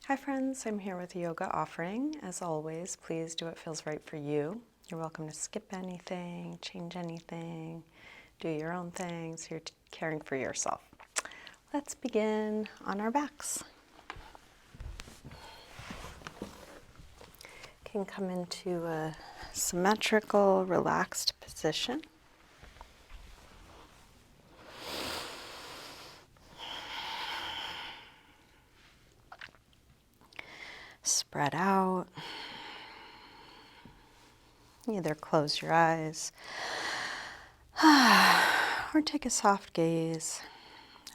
Hi friends, I'm here with a yoga offering. As always, please do what feels right for you. You're welcome to skip anything, change anything, do your own things. You're caring for yourself. Let's begin on our backs. Can come into a symmetrical, relaxed position. Spread out. Either close your eyes or take a soft gaze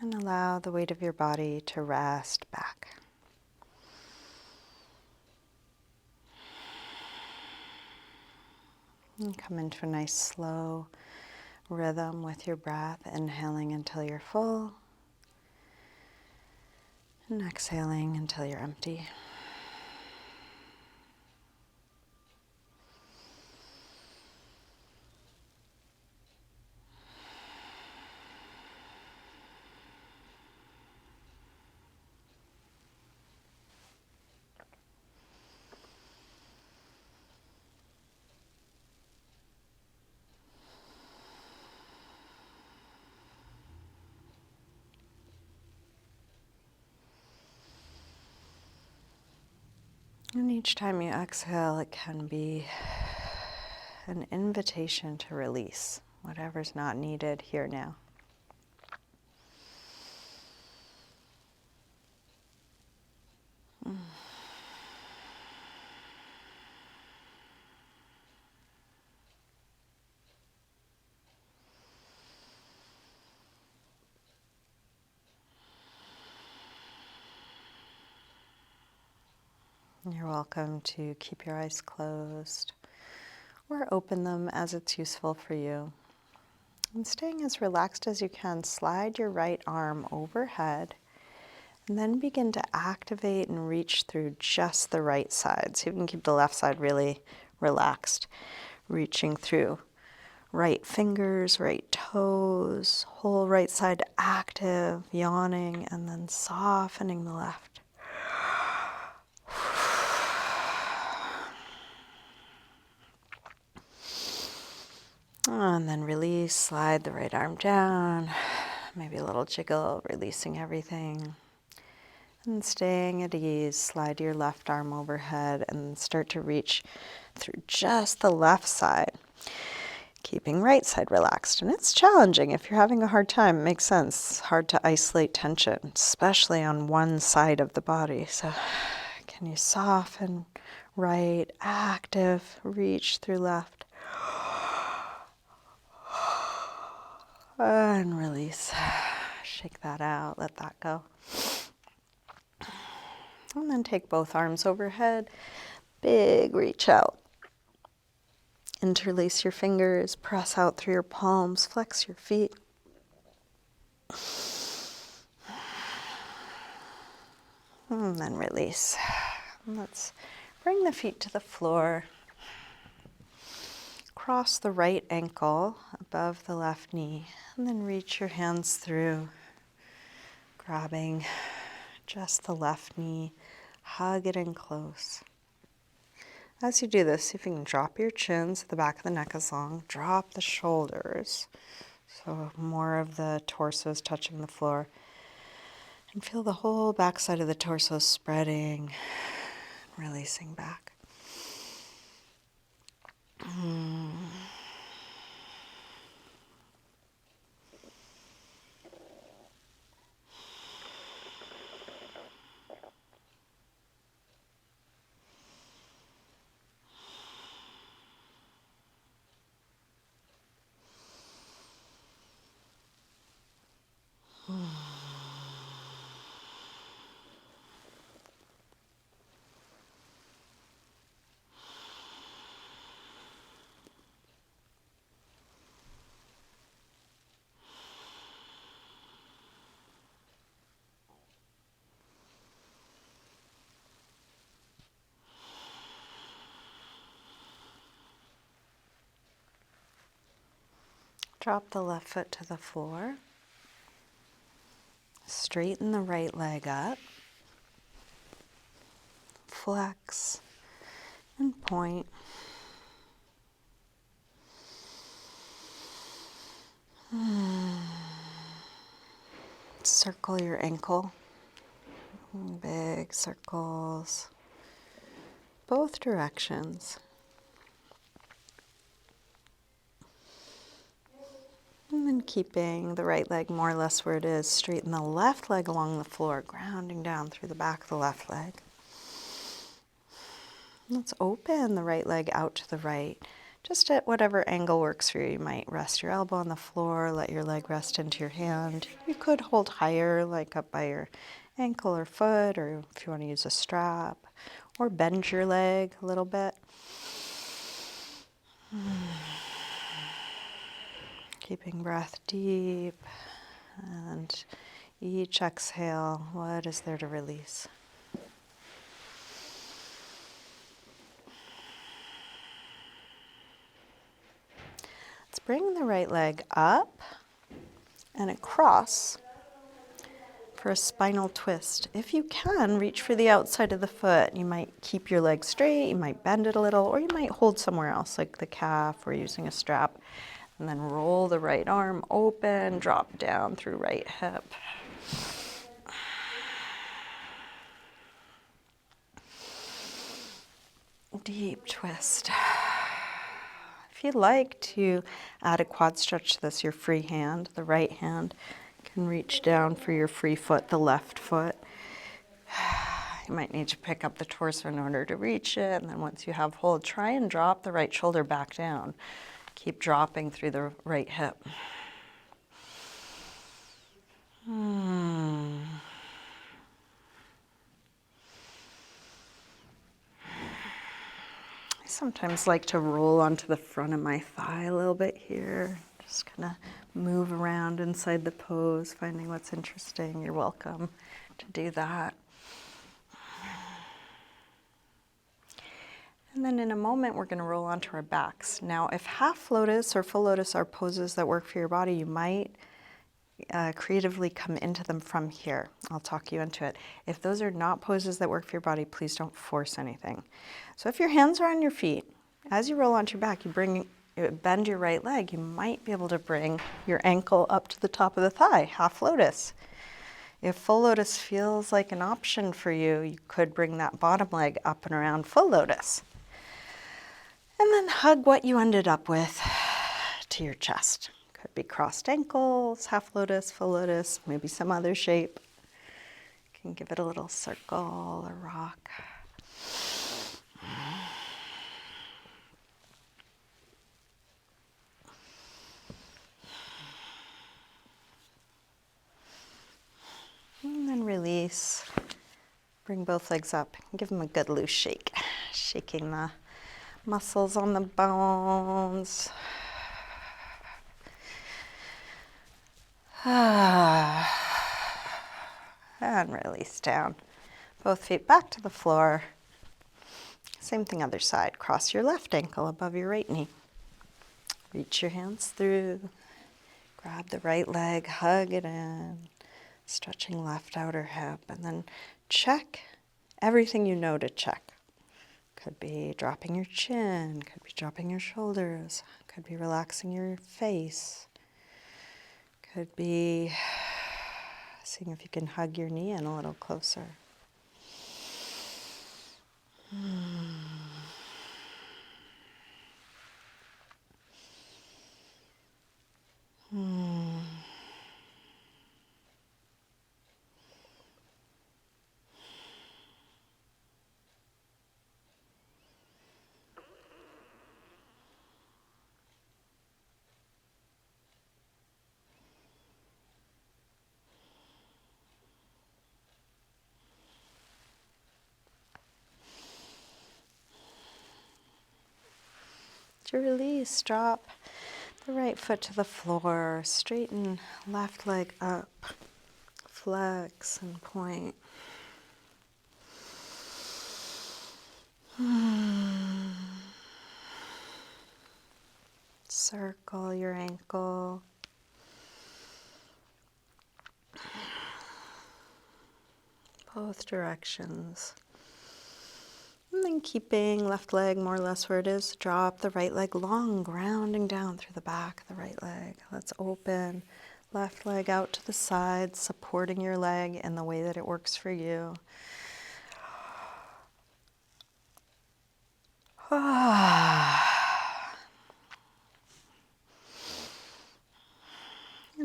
and allow the weight of your body to rest back. And come into a nice slow rhythm with your breath, inhaling until you're full and exhaling until you're empty. And each time you exhale, it can be an invitation to release whatever's not needed here now. You're welcome to keep your eyes closed or open them as it's useful for you. And staying as relaxed as you can, slide your right arm overhead and then begin to activate and reach through just the right side. So you can keep the left side really relaxed, reaching through right fingers, right toes, whole right side active, yawning, and then softening the left. And then release, slide the right arm down, maybe a little jiggle, releasing everything. And staying at ease, slide your left arm overhead and start to reach through just the left side, keeping right side relaxed. And it's challenging if you're having a hard time. It makes sense. It's hard to isolate tension, especially on one side of the body. So can you soften right, active, reach through left. And release. Shake that out, let that go. And then take both arms overhead, big reach out. Interlace your fingers, press out through your palms, flex your feet. And then release. And let's bring the feet to the floor. Cross the right ankle above the left knee, and then reach your hands through, grabbing just the left knee, hug it in close. As you do this, see if you can drop your chin so the back of the neck is long, drop the shoulders, so more of the torso is touching the floor, and feel the whole back side of the torso spreading, releasing back. Drop the left foot to the floor. Straighten the right leg up. flex and point. Circle your ankle. Big circles, both directions. And then keeping the right leg more or less where it is, straighten the left leg along the floor, grounding down through the back of the left leg. Let's open the right leg out to the right, just at whatever angle works for you. You might rest your elbow on the floor, let your leg rest into your hand. You could hold higher, like up by your ankle or foot, or if you want to use a strap, or bend your leg a little bit. Keeping breath deep, and each exhale, what is there to release? Let's bring the right leg up and across for a spinal twist. If you can, reach for the outside of the foot. You might keep your leg straight, you might bend it a little, or you might hold somewhere else, like the calf or using a strap. And then roll the right arm open, drop down through right hip. Deep twist. If you'd like to add a quad stretch to this, your free hand, the right hand, can reach down for your free foot, the left foot. You might need to pick up the torso in order to reach it, and then once you have hold, try and drop the right shoulder back down. Keep dropping through the right hip. I sometimes like to roll onto the front of my thigh a little bit here. Just kind of move around inside the pose, finding what's interesting. You're welcome to do that. And then in a moment, we're going to roll onto our backs. Now, if half lotus or full lotus are poses that work for your body, you might creatively come into them from here. I'll talk you into it. If those are not poses that work for your body, please don't force anything. So if your hands are on your feet, as you roll onto your back, you bend your right leg, you might be able to bring your ankle up to the top of the thigh, half lotus. If full lotus feels like an option for you, you could bring that bottom leg up and around full lotus. And then hug what you ended up with to your chest. Could be crossed ankles, half lotus, full lotus, maybe some other shape. You can give it a little circle or rock. And then release. Bring both legs up and give them a good loose shake. Shaking the muscles on the bones. And release down. Both feet back to the floor. Same thing other side. Cross your left ankle above your right knee. Reach your hands through. Grab the right leg, hug it in. Stretching left outer hip. And then check everything you know to check. Could be dropping your chin. Could be dropping your shoulders. Could be relaxing your face. Could be seeing if you can hug your knee in a little closer. To release, drop the right foot to the floor, straighten left leg up, flex and point. Circle your ankle. Both directions. And keeping left leg more or less where it is, drop the right leg long, grounding down through the back of the right leg. Let's open left leg out to the side, supporting your leg in the way that it works for you. And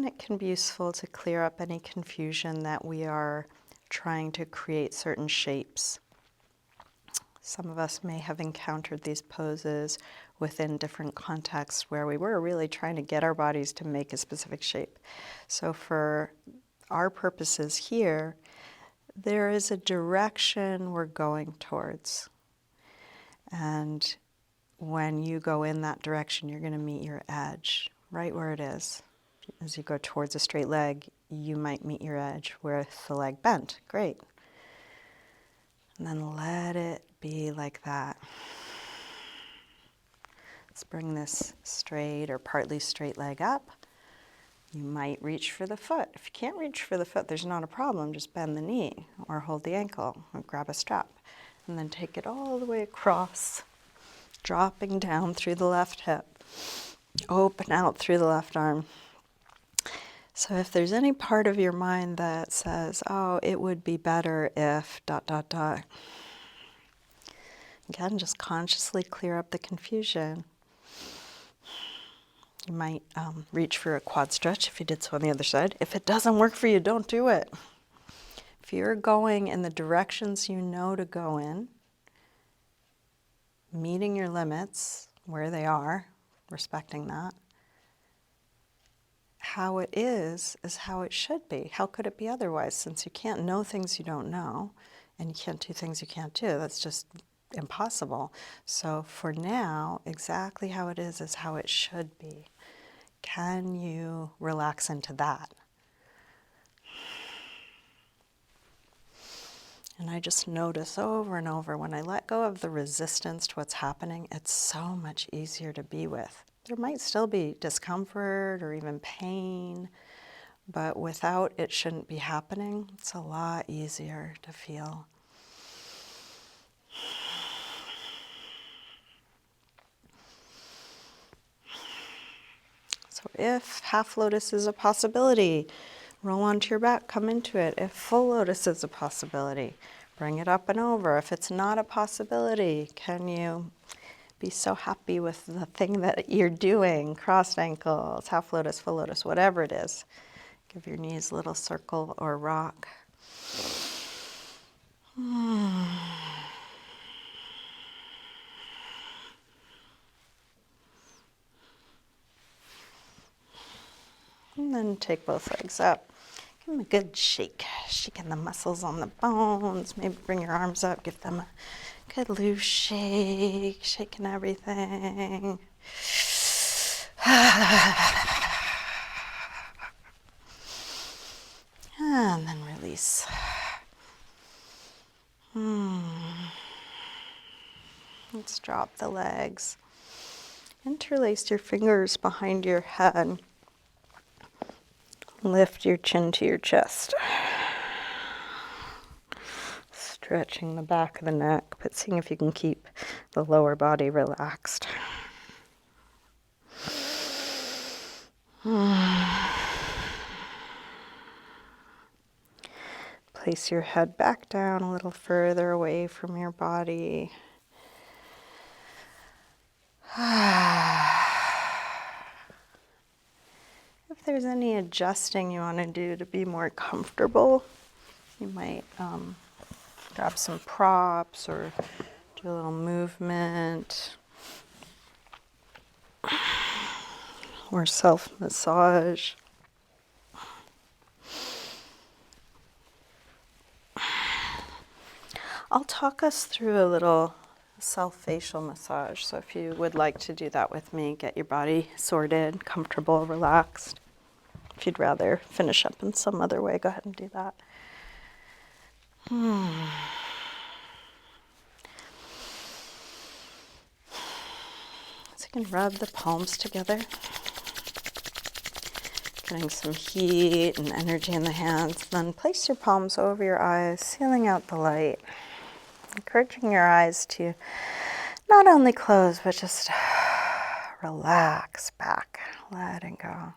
it can be useful to clear up any confusion that we are trying to create certain shapes. Some of us may have encountered these poses within different contexts where we were really trying to get our bodies to make a specific shape. So for our purposes here, there is a direction we're going towards. And when you go in that direction, you're going to meet your edge right where it is. As you go towards a straight leg, you might meet your edge with the leg bent. Great. And then let it be like that. Let's bring this straight or partly straight leg up. You might reach for the foot. If you can't reach for the foot, there's not a problem. Just bend the knee or hold the ankle or grab a strap. And then take it all the way across, dropping down through the left hip. Open out through the left arm. So if there's any part of your mind that says, oh, it would be better if ... Again, just consciously clear up the confusion. You might reach for a quad stretch if you did so on the other side. If it doesn't work for you, don't do it. If you're going in the directions you know to go in, meeting your limits where they are, respecting that, how it is how it should be. How could it be otherwise? Since you can't know things you don't know, and you can't do things you can't do. That's just impossible. So for now, exactly how it is how it should be. Can you relax into that? And I just notice over and over, when I let go of the resistance to what's happening, it's so much easier to be with. There might still be discomfort or even pain, but without it shouldn't be happening, it's a lot easier to feel. So if half lotus is a possibility, roll onto your back, come into it. If full lotus is a possibility, bring it up and over. If it's not a possibility, can you be so happy with the thing that you're doing? Crossed ankles, half lotus, full lotus, whatever it is. Give your knees a little circle or rock. And then take both legs up. Give them a good shake, shaking the muscles on the bones. Maybe bring your arms up, give them a good loose shake, shaking everything. And then release. Let's drop the legs. Interlace your fingers behind your head. Lift your chin to your chest. Stretching the back of the neck, but seeing if you can keep the lower body relaxed. Place your head back down a little further away from your body. If there's any adjusting you want to do to be more comfortable, you might grab some props or do a little movement or self-massage. I'll talk us through a little self-facial massage. So if you would like to do that with me, get your body sorted, comfortable, relaxed. If you'd rather finish up in some other way, go ahead and do that. So you can rub the palms together, getting some heat and energy in the hands. Then place your palms over your eyes, sealing out the light. Encouraging your eyes to not only close, but just relax back, letting go.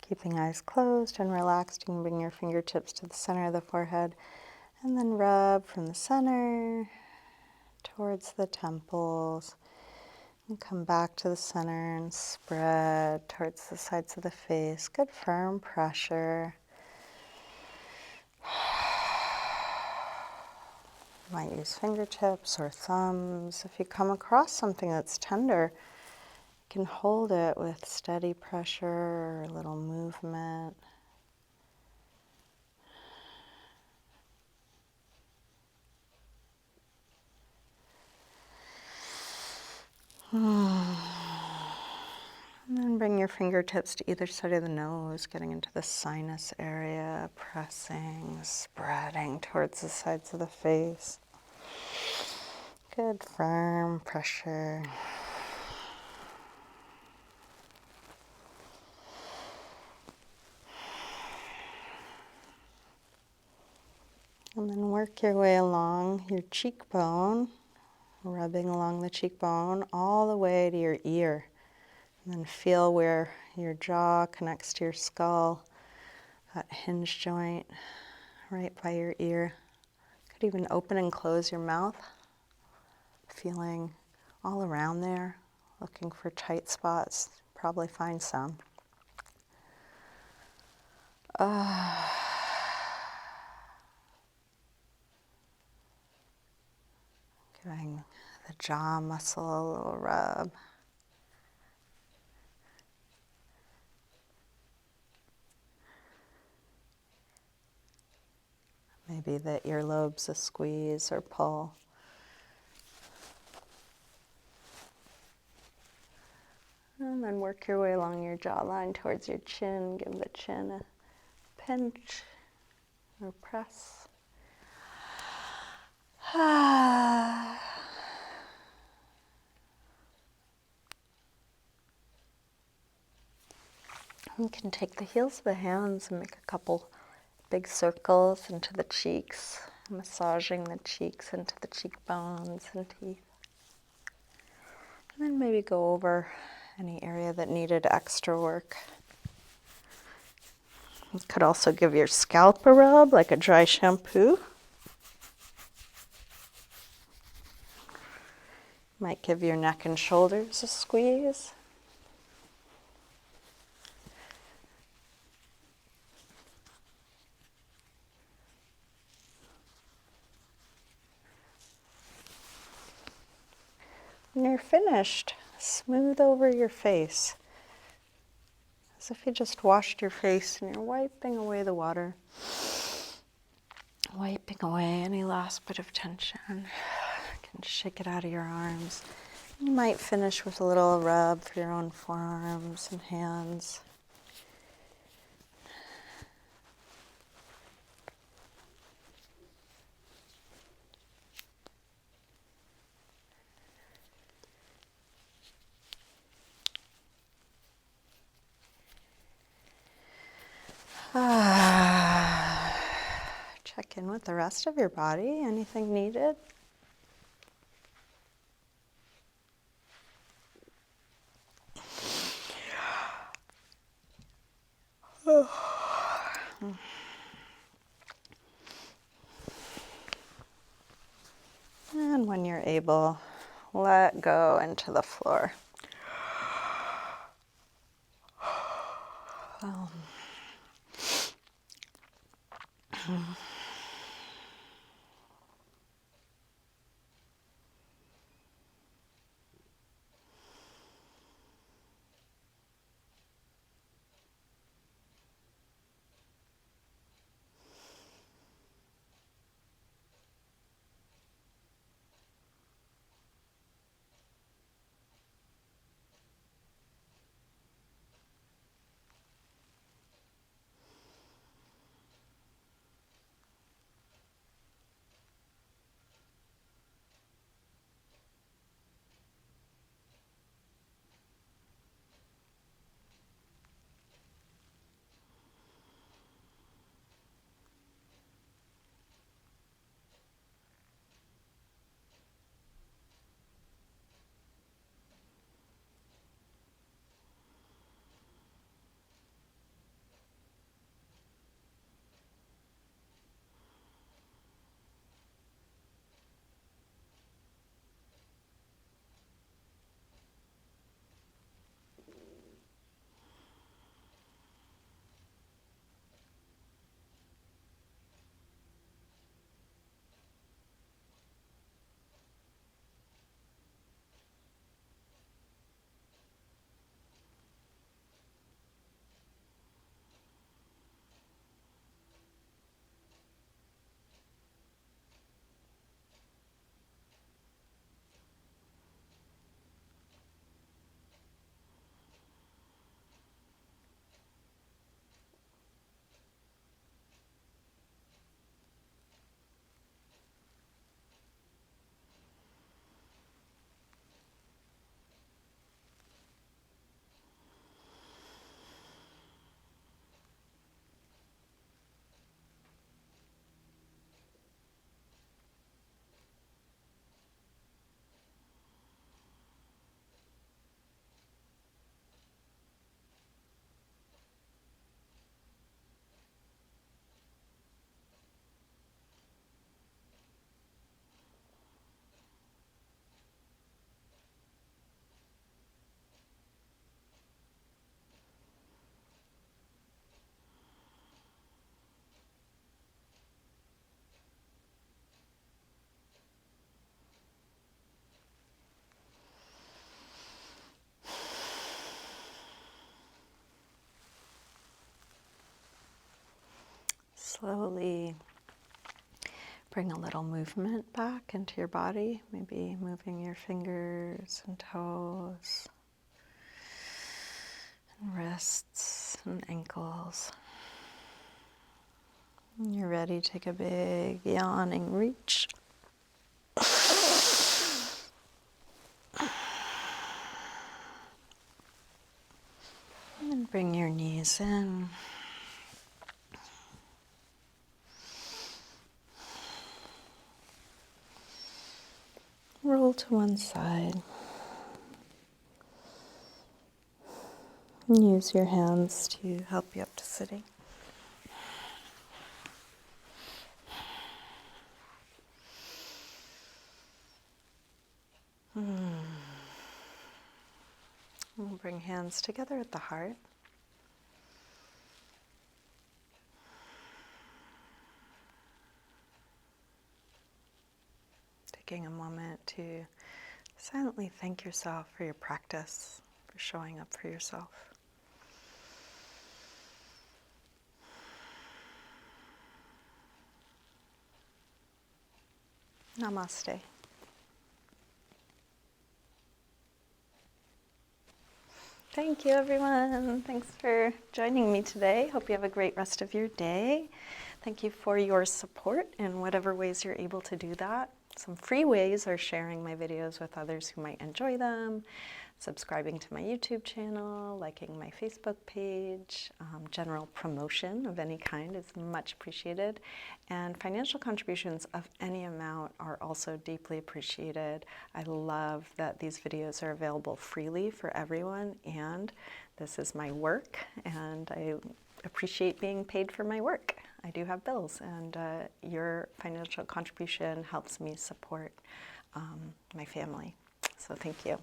Keeping eyes closed and relaxed, you can bring your fingertips to the center of the forehead and then rub from the center towards the temples and come back to the center and spread towards the sides of the face. Good firm pressure. You might use fingertips or thumbs. If you come across something that's tender, you can hold it with steady pressure or a little movement. And then bring your fingertips to either side of the nose, getting into the sinus area, pressing, spreading towards the sides of the face. Good firm pressure. And then work your way along your cheekbone, rubbing along the cheekbone all the way to your ear. And then feel where your jaw connects to your skull, that hinge joint right by your ear. Could even open and close your mouth, feeling all around there, looking for tight spots. Probably find some. Giving the jaw muscle a little rub. Maybe the earlobes a squeeze or pull. And then work your way along your jawline towards your chin. Give the chin a pinch or press. You can take the heels of the hands and make a couple big circles into the cheeks, massaging the cheeks into the cheekbones and teeth. And then maybe go over any area that needed extra work. You could also give your scalp a rub, like a dry shampoo. Might give your neck and shoulders a squeeze. When you're finished, smooth over your face, as if you just washed your face and you're wiping away the water, wiping away any last bit of tension. You can shake it out of your arms. You might finish with a little rub for your own forearms and hands. Check in with the rest of your body. Anything needed? And when you're able, let go into the floor. Slowly bring a little movement back into your body, maybe moving your fingers and toes, and wrists and ankles. When you're ready, take a big yawning reach. And bring your knees in. Roll to one side. And use your hands to help you up to sitting. We'll bring hands together at the heart. Taking a moment to silently thank yourself for your practice, for showing up for yourself. Namaste. Thank you, everyone. Thanks for joining me today. Hope you have a great rest of your day. Thank you for your support in whatever ways you're able to do that. Some free ways are sharing my videos with others who might enjoy them, subscribing to my YouTube channel, liking my Facebook page. General promotion of any kind is much appreciated. And financial contributions of any amount are also deeply appreciated. I love that these videos are available freely for everyone, and this is my work, and I appreciate being paid for my work. I do have bills, and your financial contribution helps me support my family. So thank you.